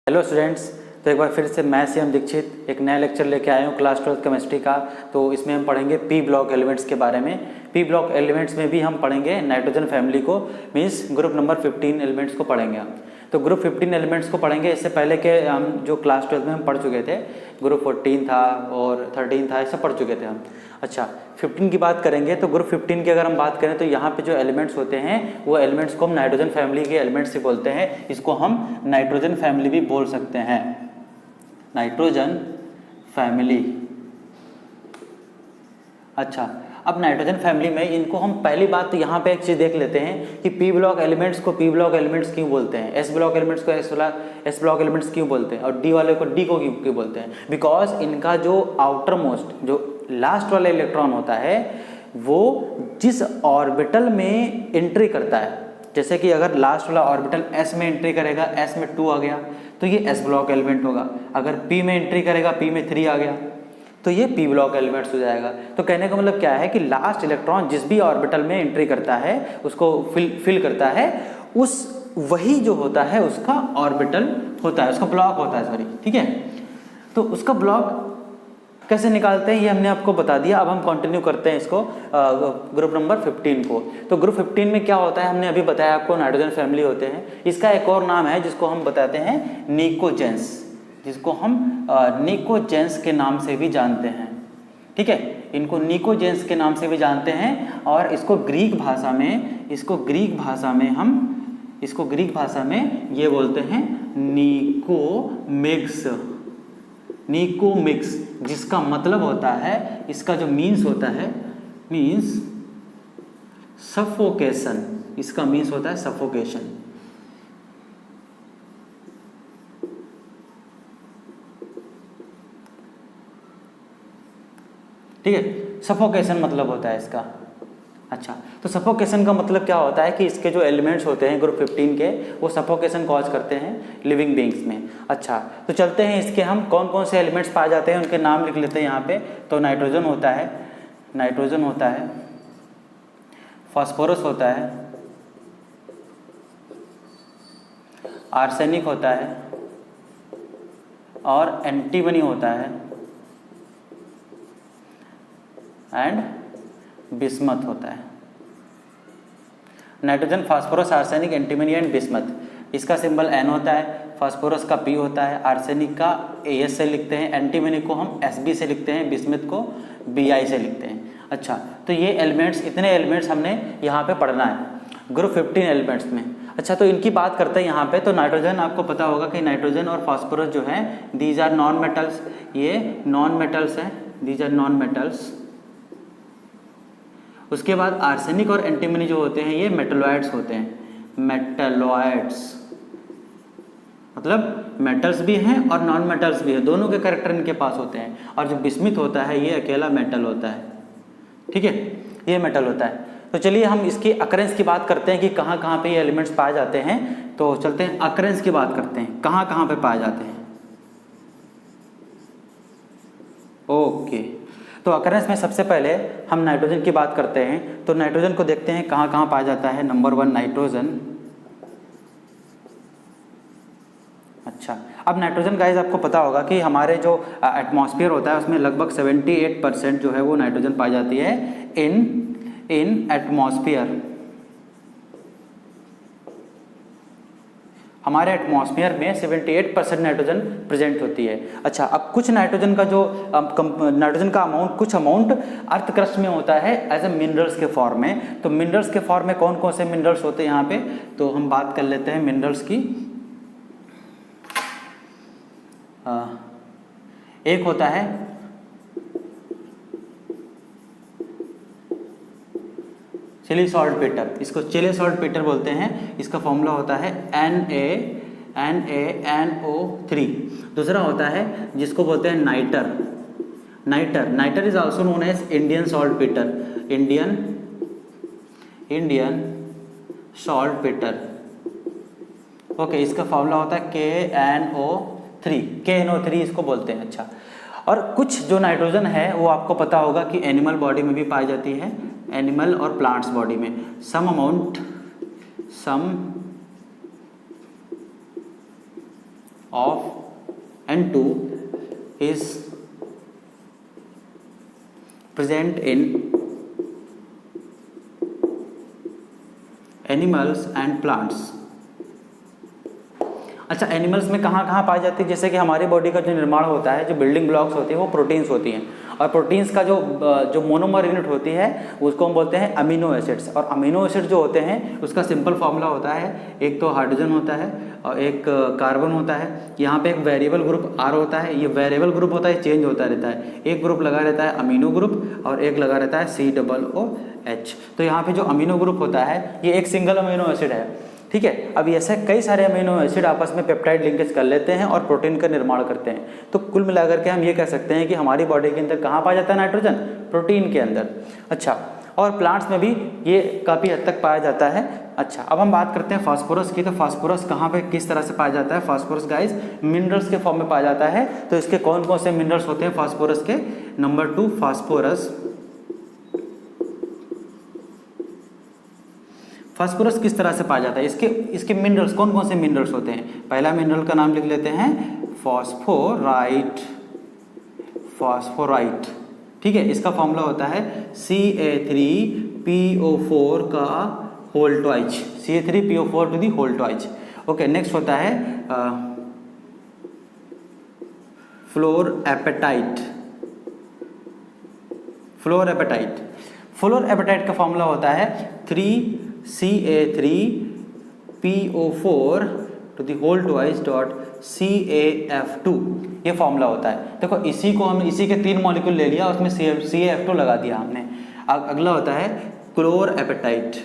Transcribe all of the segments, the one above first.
Hello students, तो एक बार फिर से मैं सी एम दीक्षित एक नया लेक्चर लेके आया हूँ क्लास 12 केमिस्ट्री का। तो इसमें हम पढ़ेंगे पी ब्लॉक एलिमेंट्स के बारे में। पी ब्लॉक एलिमेंट्स में भी हम पढ़ेंगे नाइट्रोजन फैमिली को, मींस ग्रुप नंबर 15 एलिमेंट्स को पढ़ेंगे हम। तो ग्रुप 15 एलिमेंट्स को पढ़ेंगे। इससे पहले के हम जो क्लास 12 में हम पढ़ चुके थे, ग्रुप 14 था और 13 था, ऐसा पढ़ चुके थे हम। अच्छा, 15 की बात करेंगे तो ग्रुप 15 की अगर हम बात करें तो यहाँ पे जो एलिमेंट्स होते हैं वो एलिमेंट्स को हम नाइट्रोजन फैमिली के एलिमेंट्स से बोलते हैं। इसको हम नाइट्रोजन फैमिली भी बोल सकते हैं, नाइट्रोजन फैमिली। अच्छा, अब नाइट्रोजन फैमिली में इनको हम पहली बात तो यहाँ पे एक चीज़ देख लेते हैं कि पी ब्लॉक एलिमेंट्स को पी ब्लॉक एलिमेंट्स क्यों बोलते हैं, एस ब्लॉक एलिमेंट्स को एस ब्लॉक एलिमेंट्स क्यों बोलते हैं और डी वाले को डी को क्यों बोलते हैं। बिकॉज इनका जो आउटर मोस्ट जो लास्ट वाला इलेक्ट्रॉन होता है वो जिस ऑर्बिटल में एंट्री करता है, जैसे कि अगर लास्ट वाला ऑर्बिटल एस में एंट्री करेगा, एस में 2 आ गया तो ये एस ब्लॉक एलिमेंट होगा। अगर पी में एंट्री करेगा, पी में 3 आ गया तो ये पी ब्लॉक एलिमेंट्स हो जाएगा। तो कहने का मतलब क्या है कि लास्ट इलेक्ट्रॉन जिस भी ऑर्बिटल में एंट्री करता है उसको फिल करता है, उस वही जो होता है उसका ऑर्बिटल होता है, उसका ब्लॉक होता है, सॉरी, ठीक है। तो उसका ब्लॉक कैसे निकालते हैं ये हमने आपको बता दिया। अब हम कंटिन्यू करते हैं इसको ग्रुप नंबर 15 को। तो ग्रुप 15 में क्या होता है हमने अभी बताया आपको, नाइट्रोजन फैमिली होते हैं। इसका एक और नाम है जिसको हम बताते हैं निकोजेंस, जिसको हम निकोजेंस के नाम से भी जानते हैं, ठीक है। इनको निकोजेंस के नाम से भी जानते हैं और इसको ग्रीक भाषा में ये बोलते हैं निकोमिक्स, जिसका मतलब होता है, इसका जो मीन्स होता है, मीन्स सफोकेशन। इसका मीन्स होता है सफोकेशन, ठीक है। सफोकेशन मतलब होता है इसका। अच्छा, तो सफोकेशन का मतलब क्या होता है कि इसके जो एलिमेंट्स होते हैं ग्रुप 15 के वो सफोकेशन कॉज करते हैं लिविंग बींग्स में। अच्छा, तो चलते हैं इसके हम कौन कौन से एलिमेंट्स पाए जाते हैं उनके नाम लिख लेते हैं यहाँ पे। तो नाइट्रोजन होता है, फास्फोरस होता है, आर्सेनिक होता है और एंटीमनी होता है एंड बिस्मथ होता है। Nitrogen, phosphorus, arsenic, antimony and bismuth. इसका सिंबल N होता है, फास्फोरस का P होता है, आर्सेनिक का AS से लिखते हैं, एंटीमनी को हम SB से लिखते हैं, बिस्मथ को BI से लिखते हैं। अच्छा, तो ये एलिमेंट्स, इतने एलिमेंट्स हमने यहाँ पे पढ़ना है ग्रुप 15 एलिमेंट्स में। अच्छा, तो इनकी बात करते हैं यहाँ पे। तो नाइट्रोजन, आपको पता होगा कि नाइट्रोजन और फास्फोरस जो है दीज आर नॉन मेटल्स, ये नॉन मेटल्स हैं, दीज आर नॉन मेटल्स। उसके बाद आर्सेनिक और एंटीमनी जो होते हैं ये मेटलॉइड्स होते हैं, मेटलॉइड्स मतलब मेटल्स भी हैं और नॉन मेटल्स भी हैं, दोनों के कैरेक्टर इनके पास होते हैं। और जो बिस्मिथ होता है ये अकेला मेटल होता है, ठीक है, ये मेटल होता है। तो चलिए हम इसकी अकरेंस की बात करते हैं कि कहाँ कहाँ पे ये एलिमेंट्स पाए जाते हैं। तो चलते हैं अकरेंस की बात करते हैं, कहाँ कहाँ पे पाए जाते हैं। ओके, तो अकरेंस में सबसे पहले हम नाइट्रोजन की बात करते हैं। तो नाइट्रोजन को देखते हैं कहाँ कहाँ पाया जाता है। Number 1 nitrogen. अच्छा, अब नाइट्रोजन गाइस आपको पता होगा कि हमारे जो एटमॉस्फेयर होता है उसमें लगभग 78% जो है वो नाइट्रोजन पाई जाती है इन एटमॉस्फेयर। हमारे एटमॉस्फेयर में 78% नाइट्रोजन प्रेजेंट होती है। अच्छा, अब कुछ नाइट्रोजन का जो नाइट्रोजन का अमाउंट, कुछ अमाउंट अर्थ क्रस्ट में होता है एज ए मिनरल्स के फॉर्म में। तो मिनरल्स के फॉर्म में कौन कौन से मिनरल्स होते हैं यहाँ पे, तो हम बात कर लेते हैं मिनरल्स की। एक होता है चिली सॉल्ट पेटर, इसको चिली सॉल्ट पेटर बोलते हैं। इसका फॉर्मूला होता है NaNO3। दूसरा होता है जिसको बोलते हैं nitre is also known as Indian saltpetre, Indian saltpetre. Okay, इसका फॉर्मूला होता है KNO3 इसको बोलते हैं। अच्छा, और कुछ जो नाइट्रोजन है वो आपको पता होगा कि एनिमल बॉडी में भी पाई जाती है, एनिमल और प्लांट्स बॉडी में सम of N2 is present in animals and plants। अच्छा, एनिमल्स में कहाँ कहाँ पाई जाती है? जैसे कि हमारी बॉडी का जो निर्माण होता है, जो बिल्डिंग ब्लॉक्स होती है वो प्रोटीन्स होती हैं, और प्रोटीन्स का जो मोनोमर यूनिट होती है उसको हम बोलते हैं अमीनो एसिड्स। और अमीनो एसिड जो होते हैं उसका सिंपल फॉर्मूला होता है, एक तो हाइड्रोजन होता है और एक कार्बन होता है। यहाँ पे एक वेरिएबल ग्रुप R होता है, ये वेरिएबल ग्रुप होता है, चेंज होता रहता है। एक ग्रुप लगा रहता है अमीनो ग्रुप और एक लगा रहता है COOH। तो यहाँ पे जो अमीनो ग्रुप होता है ये एक सिंगल अमीनो एसिड है, ठीक है। अब ऐसे कई सारे अमीनो एसिड आपस में पेप्टाइड लिंकेज कर लेते हैं और प्रोटीन का निर्माण करते हैं। तो कुल मिलाकर के हम ये कह सकते हैं कि हमारी बॉडी के अंदर कहाँ पाया जाता है नाइट्रोजन? प्रोटीन के अंदर। अच्छा, और प्लांट्स में भी ये काफ़ी हद तक पाया जाता है। अच्छा, अब हम बात करते हैं फास्फोरस की। तो फास्फोरस कहाँ पे किस तरह से पाया जाता है? फास्फोरस गाइस मिनरल्स के फॉर्म में पाया जाता है। तो इसके कौन कौन से मिनरल्स होते हैं फास्फोरस के? Number 2 phosphorus. फास्फोरस किस तरह से पाया जाता है? इसके मिनरल्स कौन कौन से मिनरल्स होते हैं? पहला मिनरल का नाम लिख लेते हैं फॉस्फोराइट। फॉस्फोराइट, ठीक है। इसका फॉर्मूला होता है Ca3PO4 का whole twice, Ca3PO4 to the whole twice. Okay, next होता है फ्लोरएपेटाइट। फ्लोरएपेटाइट का फॉर्मूला होता है 3Ca3PO4 to the whole twice dot CaF2। ये फॉर्मूला होता है। देखो, इसी को हम इसी के 3 मॉलिक्यूल ले लिया, उसमें CaF2 लगा दिया हमने। अगला होता है क्लोरएपेटाइट।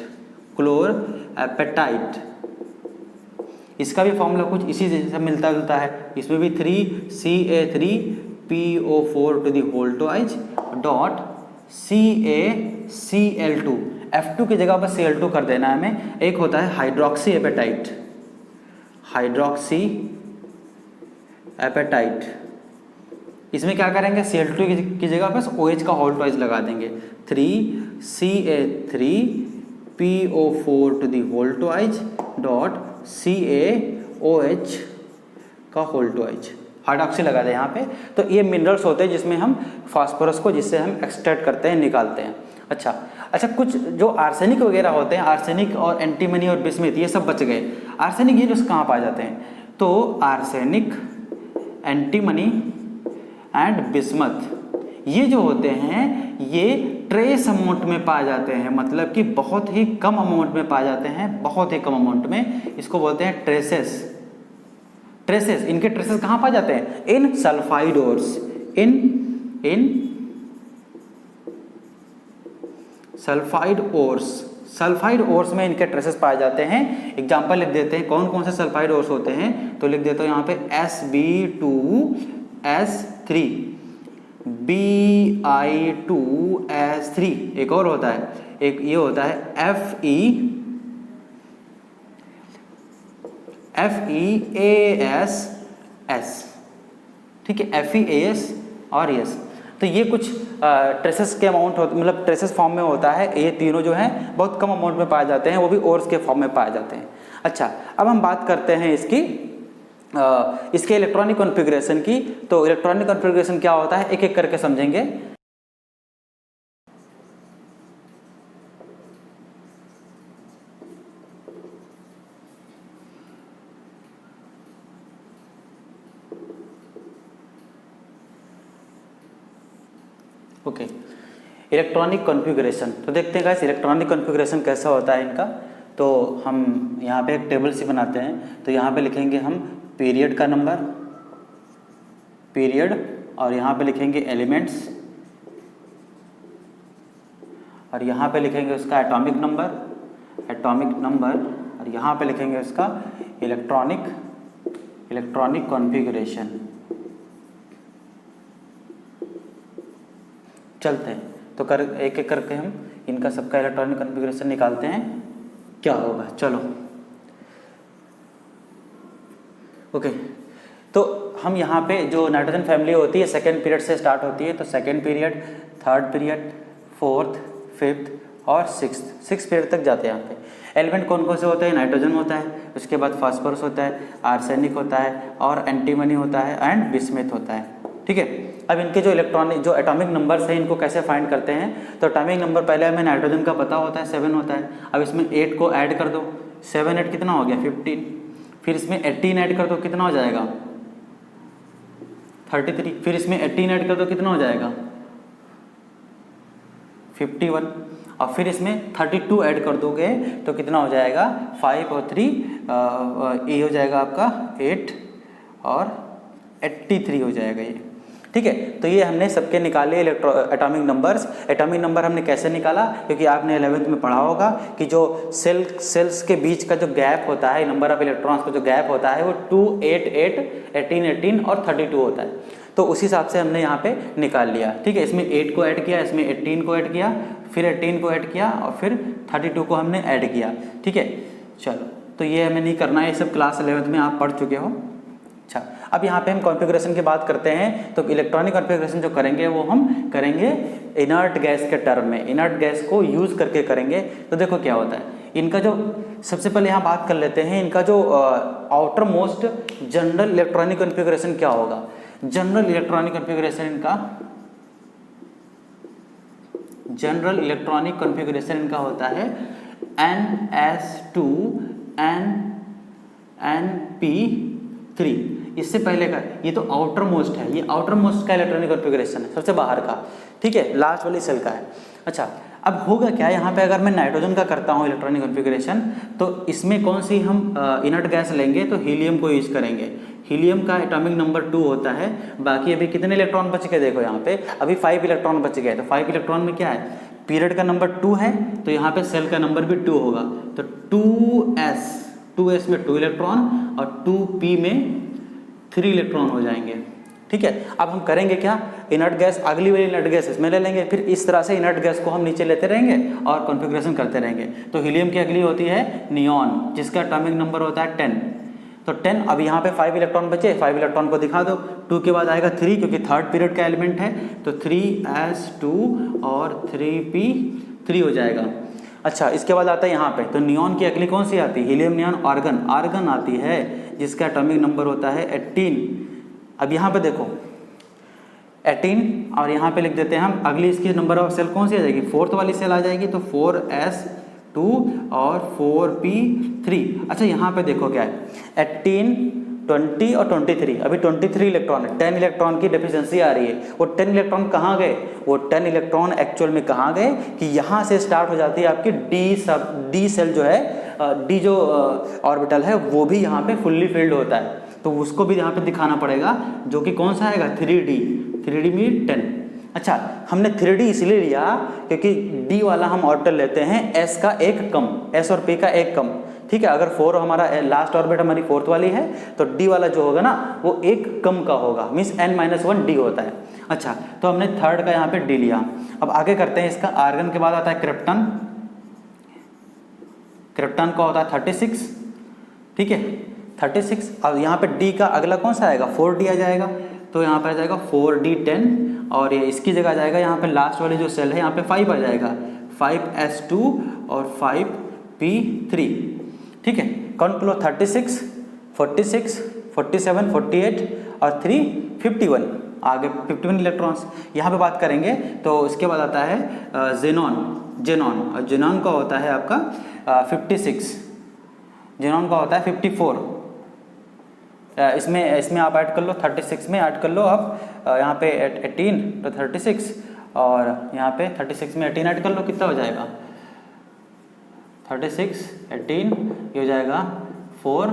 क्लोरएपेटाइट, इसका भी फॉर्मूला कुछ इसी जैसे मिलता जुलता है। इसमें भी 3Ca3PO4 to the whole twice dot CaCl2। F2 की जगह पर Cl2 कर देना है हमें। एक होता है हाइड्रोक्सी एपेटाइट। हाइड्रोक्सी एपेटाइट, इसमें क्या करेंगे? Cl2 की जगह पर OH का होल ट्वाइस लगा देंगे। 3Ca3PO4 to the whole twice dot CaOH का होल ट्वाइस, हाइड्रोक्सी लगा दे यहाँ पे। तो ये मिनरल्स होते हैं जिसमें हम फास्फोरस को, जिससे हम एक्सट्रैक्ट करते हैं, निकालते हैं। अच्छा, कुछ जो आर्सेनिक वगैरह होते हैं, आर्सेनिक और एंटीमनी और बिस्मिथ, ये सब बच गए। आर्सेनिक ये जो कहाँ पाए जाते हैं? तो आर्सेनिक, एंटीमनी एंड बिस्मथ, ये जो होते हैं ये ट्रेस अमाउंट में पाए जाते हैं, मतलब कि बहुत ही कम अमाउंट में पाए जाते हैं, बहुत ही कम अमाउंट में। इसको बोलते हैं ट्रेसेस। ट्रेसेस, इनके ट्रेसेस कहाँ पाए जाते हैं? इन सल्फाइड ओर्स। इन सल्फाइड ओर्स। सल्फाइड ओर्स में इनके ट्रेसेस पाए जाते हैं। एग्जाम्पल लिख देते हैं कौन कौन से सल्फाइड ओर्स होते हैं। तो लिख देता हूँ यहाँ पे Sb2S3, Bi2S3, एक और होता है, एक ये होता है FeAS, ठीक है, FeAS और ES। तो ये कुछ ट्रेसेस के अमाउंट होते, मतलब ट्रेसेस फॉर्म में होता है। ये तीनों जो हैं बहुत कम अमाउंट में पाए जाते हैं, वो भी ओर्स के फॉर्म में पाए जाते हैं। अच्छा, अब हम बात करते हैं इसके इलेक्ट्रॉनिक कॉन्फ़िगरेशन की। तो इलेक्ट्रॉनिक कॉन्फ़िगरेशन क्या होता है, एक एक करके समझेंगे। Okay, electronic configuration. तो देखते हैं गाइस इलेक्ट्रॉनिक कॉन्फ़िगरेशन कैसा होता है इनका। तो हम यहाँ पे एक टेबल सी बनाते हैं। तो यहाँ पे लिखेंगे हम पीरियड का नंबर, पीरियड, और यहाँ पे लिखेंगे एलिमेंट्स, और यहाँ पे लिखेंगे उसका एटॉमिक नंबर, और यहाँ पे लिखेंगे उसका इलेक्ट्रॉनिक कॉन्फ़िगरेशन। चलते हैं तो एक एक करके हम इनका सबका इलेक्ट्रॉनिक कॉन्फ़िगरेशन निकालते हैं, क्या होगा। चलो, ओके। तो हम यहाँ पे जो नाइट्रोजन फैमिली होती है सेकेंड पीरियड से स्टार्ट होती है। तो second period, third period, fourth, fifth और सिक्स पीरियड तक जाते हैं यहाँ पे। एलिमेंट कौन कौन से होते हैं? नाइट्रोजन होता है, उसके बाद फास्फोरस होता है, आर्सेनिक होता है और एंटीमनी होता है एंड बिस्मथ होता है। ठीक है, अब इनके जो एटॉमिक नंबर्स हैं इनको कैसे फाइंड करते हैं? तो एटॉमिक नंबर पहले हमें नाइट्रोजन का पता होता है 7 होता है। अब इसमें 8 को ऐड कर दो, 7 8 कितना हो गया 15। फिर इसमें 18 ऐड कर दो, कितना हो जाएगा 33। फिर इसमें 18 ऐड कर दो, कितना हो जाएगा 51। और फिर इसमें 32 ऐड कर दोगे तो कितना हो जाएगा 5 और 3 ये हो जाएगा आपका 8 और 83 हो जाएगा ये। ठीक है, तो ये हमने सबके निकाले एटॉमिक नंबर्स। एटॉमिक नंबर हमने कैसे निकाला? क्योंकि आपने 11th में पढ़ा होगा कि जो सेल्स के बीच का जो गैप होता है, नंबर ऑफ इलेक्ट्रॉन्स का जो गैप होता है वो 2 8 8 18 18 और 32 होता है। तो उसी हिसाब से हमने यहाँ पे निकाल लिया। ठीक है, इसमें 8 को ऐड किया, इसमें 18 को ऐड किया, फिर 18 को ऐड किया और फिर 32 को हमने ऐड किया। ठीक है, चलो, तो ये हमें नहीं करना है, ये सब क्लास 11th में आप पढ़ चुके हो। अच्छा, अब यहाँ पे हम कॉन्फ़िगरेशन की बात करते हैं। तो इलेक्ट्रॉनिक कॉन्फ़िगरेशन जो करेंगे वो हम करेंगे इनर्ट गैस के टर्म में, इनर्ट गैस को यूज़ करके करेंगे। तो देखो क्या होता है, इनका जो सबसे पहले यहाँ बात कर लेते हैं, इनका जो outer most general electronic configuration क्या होगा। जनरल इलेक्ट्रॉनिक कॉन्फ़िगरेशन इनका होता है NS2NP3। इससे पहले का ये तो आउटर मोस्ट है, ये आउटर मोस्ट का इलेक्ट्रॉनिक कॉन्फ़िगरेशन है, सबसे बाहर का। ठीक है, लास्ट वाली सेल का है। अच्छा, अब होगा क्या यहाँ पे, अगर मैं नाइट्रोजन का करता हूँ इलेक्ट्रॉनिक कॉन्फ़िगरेशन, तो इसमें कौन सी हम इनर्ट गैस लेंगे? तो हीलियम को यूज़ करेंगे। हीलियम का एटॉमिक नंबर 2 होता है। बाकी अभी कितने इलेक्ट्रॉन बच गए? देखो यहाँ पे अभी 5 इलेक्ट्रॉन बच गए। तो 5 इलेक्ट्रॉन में क्या है, पीरियड का नंबर 2 है, तो यहाँ पे सेल का नंबर भी 2 होगा। तो 2s में 2 इलेक्ट्रॉन और 2p में 3 इलेक्ट्रॉन हो जाएंगे। ठीक है, अब हम करेंगे क्या, इनर्ट गैस अगली वाली इनर्ट गैस इसमें ले लेंगे, फिर इस तरह से इनर्ट गैस को हम नीचे लेते रहेंगे और कॉन्फ़िगरेशन करते रहेंगे। तो हीलियम की अगली होती है नियॉन, जिसका एटॉमिक नंबर होता है 10। तो 10, अब यहाँ पे 5 इलेक्ट्रॉन बचे, 5 इलेक्ट्रॉन को दिखा दो। 2 के बाद आएगा 3, क्योंकि थर्ड पीरियड का एलिमेंट है, तो 3s2 और 3p3 हो जाएगा। अच्छा, इसके बाद आता है यहाँ पे, तो नियॉन की अगली कौन सी आती है? हीलियम नियॉन आर्गन आती है, जिसका एटॉमिक नंबर होता है 18। अब यहाँ पे देखो 18 और यहाँ पे लिख देते हैं हम, अगली इसकी नंबर ऑफ सेल कौन सी आ जाएगी? 4th वाली सेल आ जाएगी, तो 4s2 और 4p3। अच्छा, यहाँ पे देखो क्या है, 18 20 और 23, अभी 23 इलेक्ट्रॉन है, 10 इलेक्ट्रॉन की डेफिशिएंसी आ रही है। वो 10 इलेक्ट्रॉन कहाँ गए? वो 10 इलेक्ट्रॉन एक्चुअल में कहाँ गए कि यहाँ से स्टार्ट हो जाती है आपकी डी सेल जो है, डी जो ऑर्बिटल है वो भी यहाँ पे फुल्ली फिल्ड होता है, तो उसको भी यहाँ पे दिखाना पड़ेगा, जो कि कौन सा आएगा 3D में 10। अच्छा, हमने 3D इसलिए लिया क्योंकि D वाला हम ऑर्बिटल लेते हैं S का एक कम, S और P का एक कम। ठीक है, अगर 4 हमारा लास्ट ऑर्बिट हमारी 4th वाली है, तो D वाला जो होगा ना वो एक कम का होगा, मीन्स n-1 D होता है। अच्छा, तो हमने थर्ड का यहाँ पे D लिया। अब आगे करते हैं इसका, आर्गन के बाद आता है क्रिप्टन। क्रिप्टन का होता है 36। ठीक है, 36। अब यहाँ पे D का अगला कौन सा आएगा? 4D आ जाएगा, तो यहाँ पे आ जाएगा 4D10 और ये इसकी जगह आ जाएगा यहाँ पे लास्ट वाली जो सेल है यहाँ पे 5 आ जाएगा, 5s2 और 5p3। ठीक है, काउंट लो 36 46 47 48 और 3 51, आगे 51 इलेक्ट्रॉन्स यहाँ पे बात करेंगे। तो इसके बाद आता है जेनॉन और जेनॉन का होता है आपका 56, जेनॉन का होता है 54। इसमें आप ऐड कर लो, 36 में ऐड कर लो आप यहाँ पे 18 तो 36 और यहाँ पे 36 में 18 ऐड कर लो, कितना हो जाएगा 36 18 ये हो जाएगा 4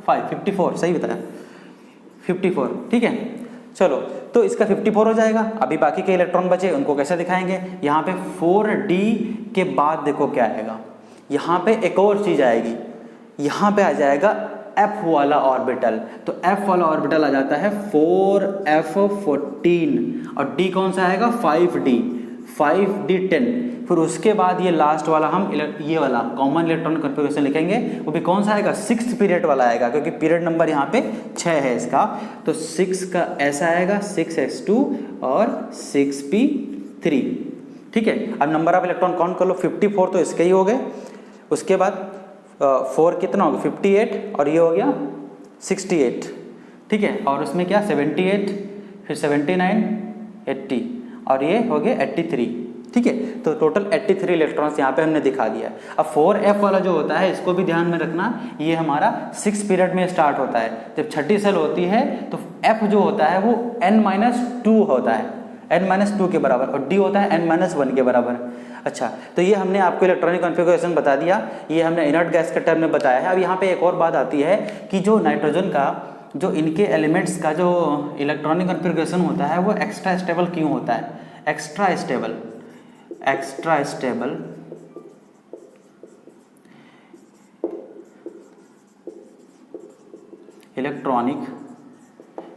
5 54, सही बताया 54। ठीक है, चलो, तो इसका 54 हो जाएगा। अभी बाकी के इलेक्ट्रॉन बचे, उनको कैसे दिखाएंगे? यहाँ पे 4D के बाद देखो क्या आएगा, यहाँ पे एक और चीज़ आएगी, यहाँ पे आ जाएगा F वाला ऑर्बिटल। तो F वाला ऑर्बिटल आ जाता है 4f14 और D कौन सा आएगा 5D10। फिर उसके बाद ये लास्ट वाला हम ये वाला कॉमन इलेक्ट्रॉनिक कॉन्फ़िगरेशन लिखेंगे, वो भी कौन सा आएगा 6th पीरियड वाला आएगा, क्योंकि पीरियड नंबर यहाँ पे 6 है इसका। तो 6 का ऐसा आएगा 6s2 और 6p3। ठीक है। अब नंबर ऑफ इलेक्ट्रॉन काउंट कर लो, 54 तो इसके ही हो गए, उसके बाद 4 कितना हो गया 58, और ये हो गया 68, ठीक है। और उसमें क्या 78, फिर 79, 80, और ये हो गया 83, ठीक है। तो टोटल 83 इलेक्ट्रॉन्स यहाँ पे हमने दिखा दिया। अब 4f वाला जो होता है इसको भी ध्यान में रखना, ये हमारा 6 पीरियड में स्टार्ट होता है। जब छठी सेल होती है तो f जो होता है वो n-2 होता है, n-2 के बराबर, और d होता है n-1 के बराबर। अच्छा, तो ये हमने आपको इलेक्ट्रॉनिक कॉन्फ़िगरेशन बता दिया, ये हमने इनर्ट गैस के टर्म में बताया है। अब यहाँ पे एक और बात आती है कि जो नाइट्रोजन का जो इनके एलिमेंट्स का जो इलेक्ट्रॉनिक कॉन्फ़िगरेशन होता है वो एक्स्ट्रा स्टेबल क्यों होता है? Extra stable electronic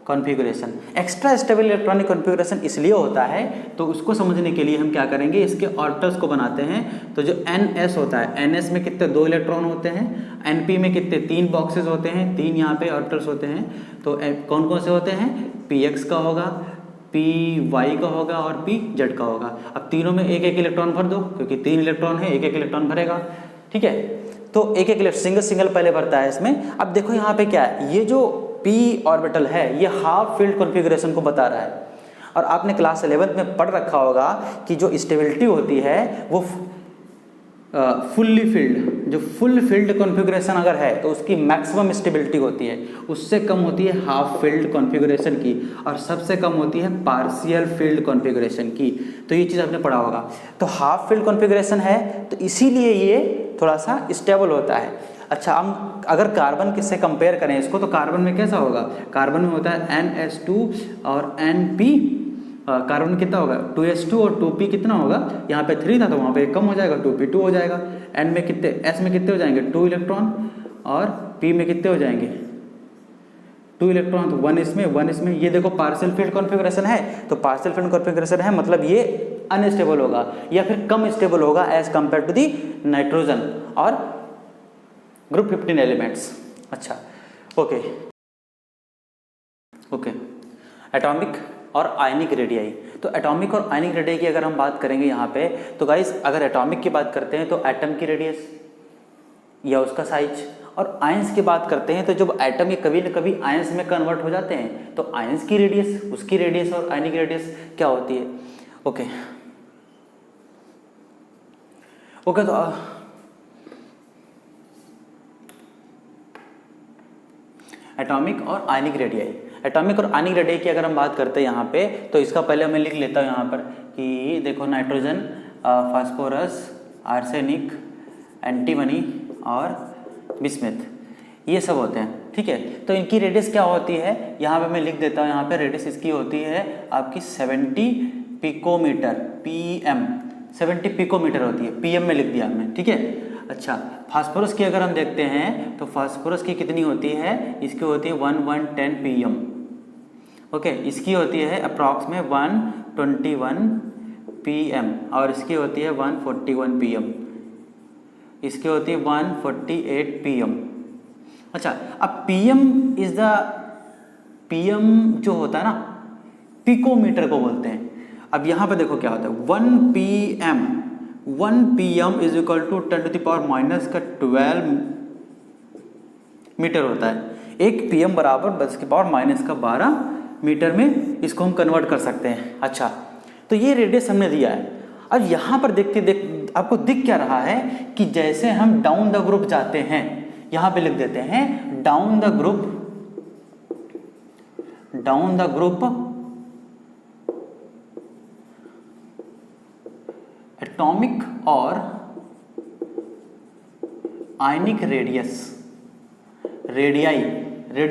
configuration, extra stable electronic configuration इसलिए होता है, तो उसको समझने के लिए हम क्या करेंगे, इसके ऑर्बिटल्स को बनाते हैं। तो जो ns होता है, ns में कितने 2 इलेक्ट्रॉन होते हैं, np में कितने 3 बॉक्सेस होते हैं, 3 यहाँ पे ऑर्बिटल्स होते हैं। तो कौन कौन से होते हैं, px का होगा, py का होगा और pz का होगा। अब तीनों में एक एक इलेक्ट्रॉन भर दो, क्योंकि 3 इलेक्ट्रॉन है, एक एक इलेक्ट्रॉन भरेगा, ठीक है। तो एक एक सिंगल पहले भरता है इसमें। अब देखो यहाँ पे क्या है, ये जो p ऑर्बिटल है ये हाफ फील्ड कॉन्फ़िगरेशन को बता रहा है, और आपने क्लास 11th में पढ़ रखा होगा कि जो स्टेबिलिटी होती है वो फुल्ली फील्ड, जो फुल फील्ड कॉन्फ़िगरेशन अगर है तो उसकी मैक्सिमम स्टेबिलिटी होती है, उससे कम होती है हाफ फील्ड कॉन्फ़िगरेशन की, और सबसे कम होती है पार्शियल फील्ड कॉन्फ़िगरेशन की। तो ये चीज़ आपने पढ़ा होगा। तो हाफ फील्ड कॉन्फ़िगरेशन है तो इसीलिए ये थोड़ा सा स्टेबल होता है। अच्छा, हम अगर कार्बन से कंपेयर करें इसको, तो कार्बन में कैसा होगा, कार्बन में होता है NS2 और NP, कार्बन कितना होगा 2s2 और 2p कितना होगा, यहाँ पे 3 था तो वहाँ पे कम हो जाएगा, 2p2 हो जाएगा। n में कितने, s में कितने हो जाएंगे 2 इलेक्ट्रॉन, और p में कितने हो जाएंगे 2 इलेक्ट्रॉन, तो 1 इसमें 1 इसमें। ये देखो पार्शियल फील्ड कॉन्फ़िगरेशन है, तो पार्शियल फील्ड कॉन्फ़िगरेशन है मतलब ये अनस्टेबल होगा या फिर कम स्टेबल होगा as compare to the nitrogen और ग्रुप 15 एलिमेंट्स। अच्छा, ओके। एटॉमिक और आयनिक रेडियाई। तो एटॉमिक और आयनिक रेडियाई की अगर हम बात करेंगे यहाँ पे, तो गाइस अगर एटॉमिक की बात करते हैं तो एटम की रेडियस या उसका साइज, और आयंस की बात करते हैं तो जब एटम ये कभी न कभी आयंस में कन्वर्ट हो जाते हैं तो आयंस की रेडियस, उसकी रेडियस और आयनिक रेडियस क्या होती है। ओके, तो एटॉमिक और आयनिक रेडियाई, एटॉमिक और आयनिक रेडियाई की अगर हम बात करते हैं यहाँ पे, तो इसका पहले मैं लिख लेता हूँ यहाँ पर कि देखो नाइट्रोजन, फास्फोरस, आर्सेनिक, एंटीमनी और बिस्मथ, ये सब होते हैं, ठीक है। तो इनकी रेडियस क्या होती है, यहाँ पे मैं लिख देता हूँ, यहाँ पे रेडियस इसकी होती है आपकी 70 पिकोमीटर, pm 70 पिकोमीटर होती है, pm में लिख दिया हमने, ठीक है। अच्छा, फास्फोरस की अगर हम देखते हैं तो फास्फोरस की कितनी होती है, इसकी होती है 110 pm, ओके। इसकी होती है अप्रॉक्स में 121 pm, और इसकी होती है 141 pm, इसकी होती है 148 pm। अच्छा, अब pm जो होता है ना, पिकोमीटर को बोलते हैं। अब यहाँ पे देखो क्या होता है, 1 pm is equal to 10⁻⁻12 metre होता है। 1 pm बराबर 10⁻⁻12 मीटर में इसको हम कन्वर्ट कर सकते हैं। अच्छा, तो ये रेडियस हमने दिया है। अब यहाँ पर आपको दिख क्या रहा है कि जैसे हम डाउन द ग्रुप जाते हैं, यहाँ पे लिख देते हैं डाउन द ग्रुप एटॉमिक और आयनिक रेडियाई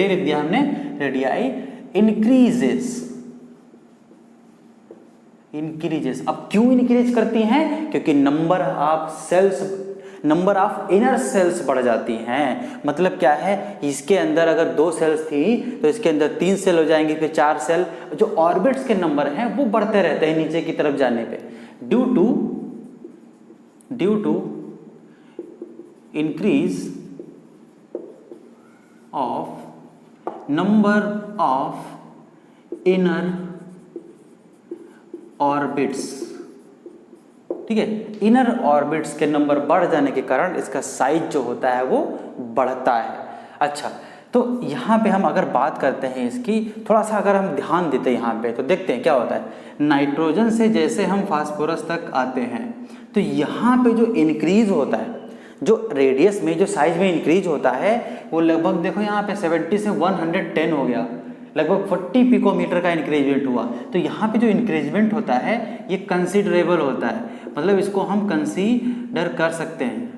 लिख दिया हमने, रेडियाई इंक्रीजेस। अब क्यों इंक्रीज करती हैं, क्योंकि नंबर ऑफ इनर सेल्स बढ़ जाती हैं। मतलब क्या है, इसके अंदर अगर 2 सेल्स थी तो इसके अंदर 3 सेल हो जाएंगे, फिर 4 सेल। जो ऑर्बिट्स के नंबर हैं वो बढ़ते रहते हैं नीचे की तरफ जाने पे, due to increase of number of inner orbits ठीक है। इनर ऑर्बिट्स के नंबर बढ़ जाने के कारण इसका साइज जो होता है वो बढ़ता है। अच्छा, तो यहाँ पे हम अगर बात करते हैं इसकी, थोड़ा सा अगर हम ध्यान देते हैं यहाँ पे तो देखते हैं क्या होता है। नाइट्रोजन से जैसे हम फास्फोरस तक आते हैं तो यहाँ पे जो इंक्रीज होता है, जो रेडियस में जो साइज में इंक्रीज होता है वो लगभग देखो यहाँ पे 70 से 110 हो गया, लगभग 40 पिकोमीटर का इंक्रीजमेंट हुआ। तो यहाँ पे जो इंक्रीजमेंट होता है ये कंसिडरेबल होता है, मतलब इसको हम कंसीडर कर सकते हैं,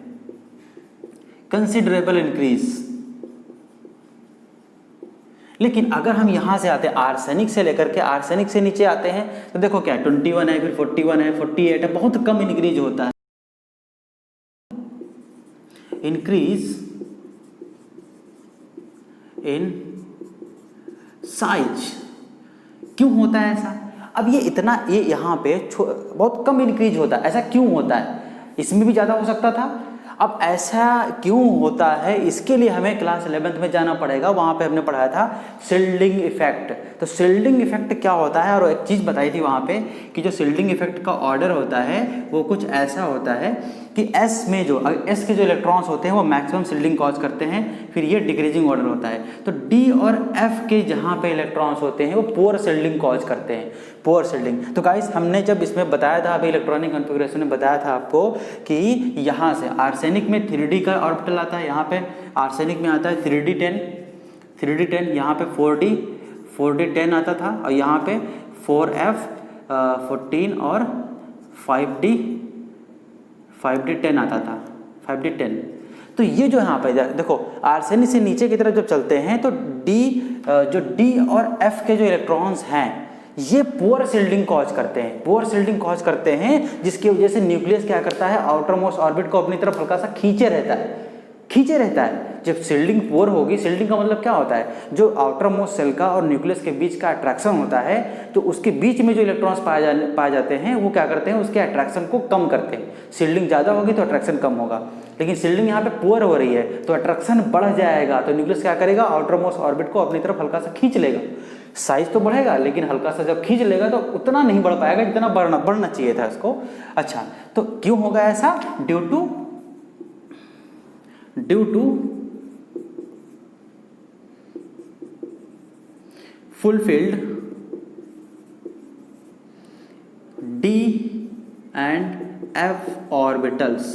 कंसिडरेबल इंक्रीज। लेकिन अगर हम यहाँ से आते हैं आर्सेनिक से लेकर के आर्सेनिक से नीचे आते हैं तो देखो क्या 21 है, फिर 41 है, 48 है, बहुत कम इंक्रीज होता है। इंक्रीज इन साइज क्यों होता है ऐसा? अब ये इतना, ये यहाँ पे बहुत कम इंक्रीज होता है, ऐसा क्यों होता है? इसमें भी ज़्यादा हो सकता था। अब ऐसा क्यों होता है इसके लिए हमें क्लास 11th में जाना पड़ेगा, वहाँ पे हमने पढ़ाया था शिल्डिंग इफेक्ट। तो शिल्डिंग इफेक्ट क्या होता है, और एक चीज़ बताई थी वहाँ पे कि जो शिल्डिंग इफेक्ट का ऑर्डर होता है वो कुछ ऐसा होता है कि S में जो S के जो इलेक्ट्रॉन्स होते हैं वो मैक्सिमम शिल्डिंग कॉज करते हैं, फिर ये डिक्रीजिंग ऑर्डर होता है। तो D और F के जहाँ पे इलेक्ट्रॉन्स होते हैं वो पुअर शिल्डिंग कॉज करते हैं, पुअर शिल्डिंग। तो गाइस हमने जब इसमें बताया था, अभी इलेक्ट्रॉनिक कॉन्फ़िगरेशन में बताया था आपको कि यहाँ से आर्सेनिक में 3D का ऑर्बिटल आता है, यहाँ पे आर्सेनिक में आता है 3D10, यहाँ पे 4D10 आता था, और यहाँ पे 4F14 और 5D10 आता था, 5D10। तो ये जो यहाँ पे देखो आर्सेनिक से नीचे की तरफ जब चलते हैं तो जो D और F के जो इलेक्ट्रॉन्स हैं ये पुअर शिल्डिंग कॉज करते हैं, जिसकी वजह से न्यूक्लियस क्या करता है, आउटर मोस्ट ऑर्बिट को अपनी तरफ हल्का सा खींचे रहता है। जब शिल्डिंग पुअर होगी, शिल्डिंग का मतलब क्या होता है, जो आउटर मोस्ट सेल का और न्यूक्लियस के बीच का अट्रैक्शन होता है, तो उसके बीच में जो इलेक्ट्रॉन्स पाए जाते हैं वो क्या करते हैं, उसके अट्रैक्शन को कम करते हैं। शिल्डिंग ज़्यादा होगी तो अट्रैक्शन कम होगा, लेकिन शिल्डिंग यहाँ पे पुअर हो रही है तो अट्रैक्शन बढ़ जाएगा, तो न्यूक्लियस क्या करेगा, आउटर मोस्ट ऑर्बिट को अपनी तरफ हल्का सा खींच लेगा। साइज तो बढ़ेगा लेकिन हल्का सा जब खींच लेगा तो उतना नहीं बढ़ पाएगा जितना बढ़ना चाहिए था इसको। अच्छा, तो क्यों होगा ऐसा? Due to fulfilled D and F orbitals।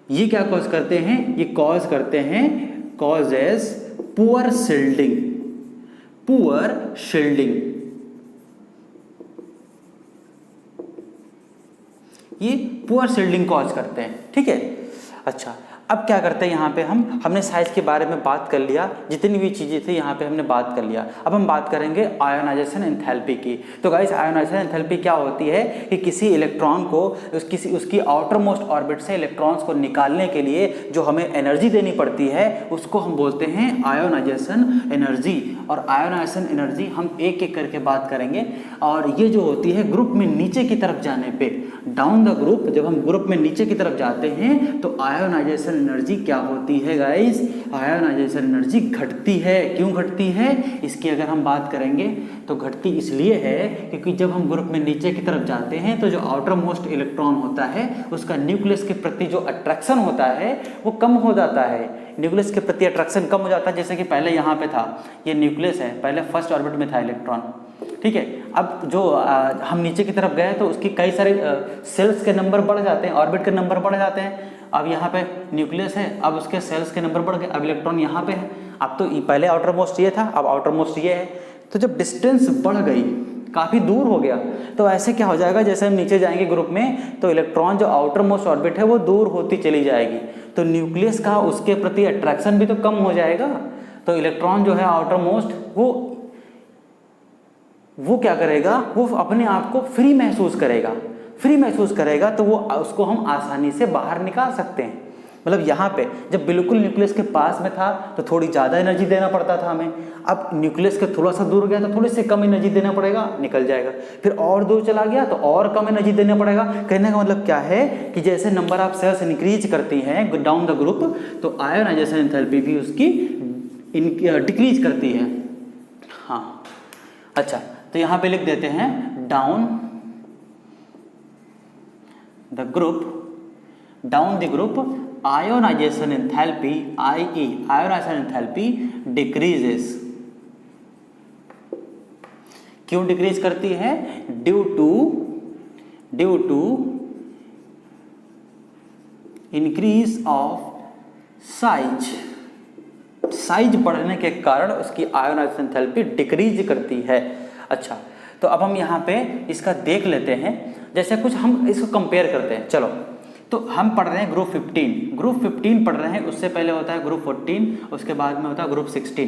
ये क्या कॉज करते हैं, ये कॉज करते हैं कॉजेस पुअर शिल्डिंग, ये पुअर शिल्डिंग कॉज करते हैं, ठीक है। अच्छा, अब क्या करते हैं यहाँ पे हमने साइज के बारे में बात कर लिया, जितनी भी चीज़ें थी यहाँ पे हमने बात कर लिया। अब हम बात करेंगे आयोनाइजेशन एंथैल्पी की। तो गाइस आयोनाइजेशन एंथैल्पी क्या होती है कि किसी इलेक्ट्रॉन को उसकी आउटर मोस्ट ऑर्बिट से इलेक्ट्रॉन्स को निकालने के लिए जो हमें एनर्जी देनी पड़ती है उसको हम बोलते हैं आयोनाइजेशन एनर्जी। और आयोनाइजेशन एनर्जी हम एक एक करके बात करेंगे, और ये जो होती है ग्रुप में नीचे की तरफ जाने पे, डाउन द ग्रुप, जब हम ग्रुप में नीचे की तरफ जाते हैं तो आयोनाइजेशन एनर्जी क्या होती है गाइस, आयोनाइजेशन एनर्जी घटती है। क्यों घटती है इसकी अगर हम बात करेंगे तो घटती इसलिए है क्योंकि जब हम ग्रुप में नीचे की तरफ जाते हैं तो जो आउटर मोस्ट इलेक्ट्रॉन होता है उसका न्यूक्लियस के प्रति जो अट्रैक्शन होता है वो कम हो जाता है, न्यूक्लियस के प्रति अट्रैक्शन कम हो जाता है। जैसे कि पहले यहाँ पे था, ये न्यूक्लियस है, पहले फर्स्ट ऑर्बिट में था इलेक्ट्रॉन, ठीक है। अब जो हम नीचे की तरफ गए तो उसकी कई सारे सेल्स के नंबर बढ़ जाते हैं, ऑर्बिट के नंबर बढ़ जाते हैं। अब यहाँ पे न्यूक्लियस है, अब उसके सेल्स के नंबर बढ़ गए, अब इलेक्ट्रॉन यहाँ पे है। अब तो पहले आउटर मोस्ट ये था, अब आउटर मोस्ट ये है। तो जब डिस्टेंस बढ़ गई, काफ़ी दूर हो गया, तो ऐसे क्या हो जाएगा, जैसे हम नीचे जाएंगे ग्रुप में तो इलेक्ट्रॉन जो आउटर मोस्ट ऑर्बिट है वो दूर होती चली जाएगी, तो न्यूक्लियस का उसके प्रति अट्रैक्शन भी तो कम हो जाएगा। तो इलेक्ट्रॉन जो है आउटर मोस्ट वो क्या करेगा, वो अपने आप को फ्री महसूस करेगा, तो वो उसको हम आसानी से बाहर निकाल सकते हैं। मतलब यहाँ पे जब बिल्कुल न्यूक्लियस के पास में था तो थोड़ी ज़्यादा एनर्जी देना पड़ता था हमें, अब न्यूक्लियस के थोड़ा सा दूर गया तो थोड़ी सी कम एनर्जी देना पड़ेगा, निकल जाएगा। फिर और दूर चला गया तो और कम एनर्जी देना पड़ेगा। कहने का मतलब क्या है कि जैसे नंबर ऑफ सेल्स इंक्रीज करती हैं डाउन द ग्रुप, तो आयोनाइजेशन एंथैल्पी भी उसकी डिक्रीज करती है। हाँ, अच्छा, तो यहाँ पे लिख देते हैं down the group down the group ionisation enthalpy IE ionisation enthalpy decreases. क्यों डिक्रीज करती है? Due to increase of size बढ़ने के कारण उसकी आयोनाइजेशन एंथैल्पी डिक्रीज करती है। अच्छा, तो अब हम यहाँ पे इसका देख लेते हैं, जैसे कुछ हम इसको कंपेयर करते हैं। चलो, तो हम पढ़ रहे हैं ग्रुप 15 पढ़ रहे हैं, उससे पहले होता है ग्रुप 14, उसके बाद में होता है ग्रुप 16।